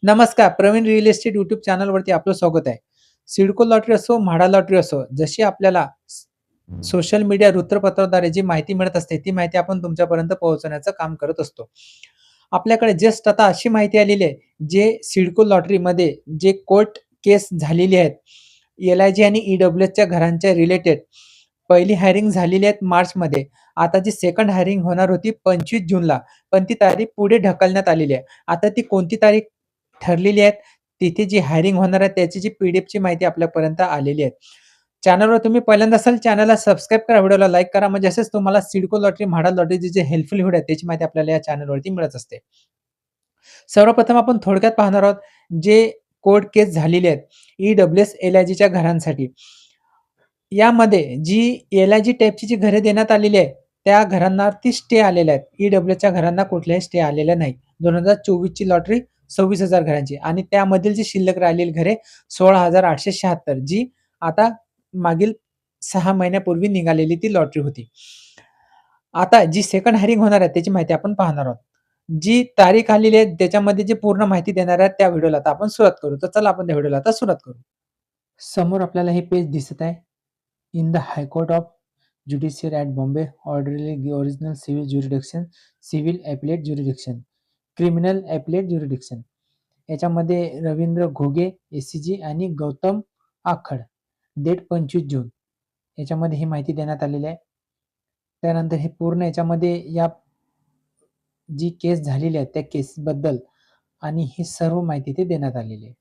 नमस्कार, Pravin real estate YouTube चॅनलवरती आपलं स्वागत आहे. सिडको लॉटरी असो, म्हाडा लॉटरी असो, जशी आपल्याला सोशल मीडिया वृत्तपत्राद्वारे जी माहिती मिळत असते, ती माहिती आपण तुमच्यापर्यंत पोहोचवण्याचं काम करत असतो. आपल्याकडे जस्ट आता अशी माहिती आलेली आहे, जे सिडको लॉटरीमध्ये जे कोर्ट केस झालेली आहेत, एल-आय-जी आणि ई-डब्ल्यू-एसच्या घरांच्या रिलेटेड पहिली हायरिंग झालेली आहे मार्चमध्ये. आता जी सेकंड हायरिंग होणार होती 25 जूनला, पण ती तारीख पुढे ढकलण्यात आलेली आहे. आता ती कोणती तारीख ठरलेली आहेत. तिथे जी हायरिंग होणार आहे त्याची जी पी-डी-एफची माहिती आपल्यापर्यंत आलेली आहे. चॅनलवर तुम्ही पहिल्यांदा असाल चॅनलला सबस्क्राईब करा, व्हिडिओला लाईक करा म्हणजे असेच तुम्हाला सिडको लॉटरी, म्हाडा लॉटरीचे जे हेल्पफुल व्हिडिओ आहेत त्याची माहिती आपल्याला या चॅनलवरती मिळत असते. सर्वप्रथम आपण थोडक्यात पाहणार आहोत जे कोर्ट केस झालेले आहेत ई-डब्ल्यू-एस, एल-आय-जीच्या घरांसाठी. यामध्ये जी एल-आय-जी टाइपची जी घरे देण्यात आलेली आहे, त्या घरांवरती स्टे आलेले आहेत. ई-डब्ल्यू-एसच्या घरांना कुठलाही स्टे आलेला नाही. 2024 ची लॉटरी 26,000 घरांची आणि त्यामधील जी शिल्लक राहिलेली घरे 16,876 जी आता मागील 6 महिन्यापूर्वी निघालेली ती लॉटरी होती. आता जी सेकंड हायरिंग होणार आहे त्याची माहिती आपण पाहणार आहोत. जी तारीख आलेली आहे त्याच्यामध्ये जी पूर्ण माहिती देणार आहे त्या व्हिडिओला आता आपण सुरुवात करू. तर चला आपण त्या व्हिडिओला आता सुरुवात करू. समोर आपल्याला हे पेज दिसत आहे. In the high court of judiciary at Bombay orderly original civil jurisdiction, civil appellate jurisdiction, criminal appellate jurisdiction. याच्यामध्ये रवींद्र घोगे एसीजी आणि गौतम आखड डेट 25 जून याच्यामध्ये ही माहिती देण्यात आलेली आहे. त्यानंतर हे पूर्ण याच्यामध्ये या जी केस झालेली आहे त्या केसबद्दल आणि ही सर्व माहिती ते देण्यात आलेली आहे.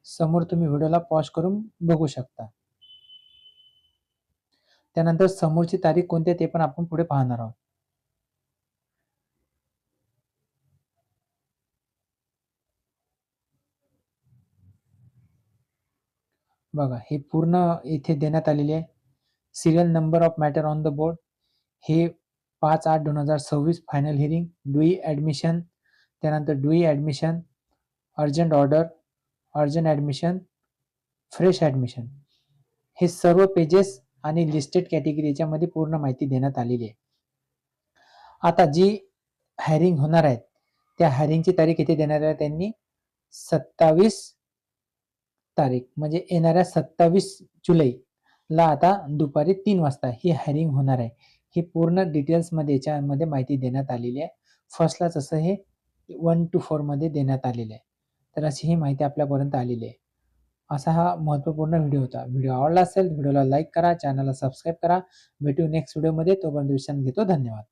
समोर तुम्ही व्हिडिओला पॉज करून बघू शकता. त्यानंतर समोरची तारीख कोणती आहे ते पण आपण पुढे पाहणार आहोत. बघा हे पूर्ण इथे देण्यात आलेली आहे. Serial number of matter on the board हे 5/8/2026 फायनल हिअरिंग, डुई ॲडमिशन, त्यानंतर dewy admission, urgent order, urgent admission, fresh admission हे सर्व पेजेस आणि लिस्टेड कॅटेगरी याच्यामध्ये पूर्ण माहिती देण्यात आलेली आहे. आता जी हायरिंग होणार आहेत त्या हायरिंगची तारीख इथे देणार आहे त्यांनी 27 तारीख म्हणजे येणाऱ्या 27 जुलैला आता दुपारी 3 वाजता ही हायरिंग होणार आहे. ही पूर्ण डिटेल्समध्ये याच्यामध्ये माहिती देण्यात आलेली आहे. फर्स्टलाच असं हे 1 to 4 मध्ये देण्यात आलेलं आहे. तर अशी ही माहिती आपल्यापर्यंत आलेली आहे. असा हा महत्त्वपूर्ण व्हिडिओ होता. व्हिडिओ आवडला असेल व्हिडिओला लाईक करा, चॅनलला सबस्क्राईब करा. भेटू नेक्स्ट व्हिडिओमध्ये. तोपर्यंत विश्रांती घेतो. धन्यवाद.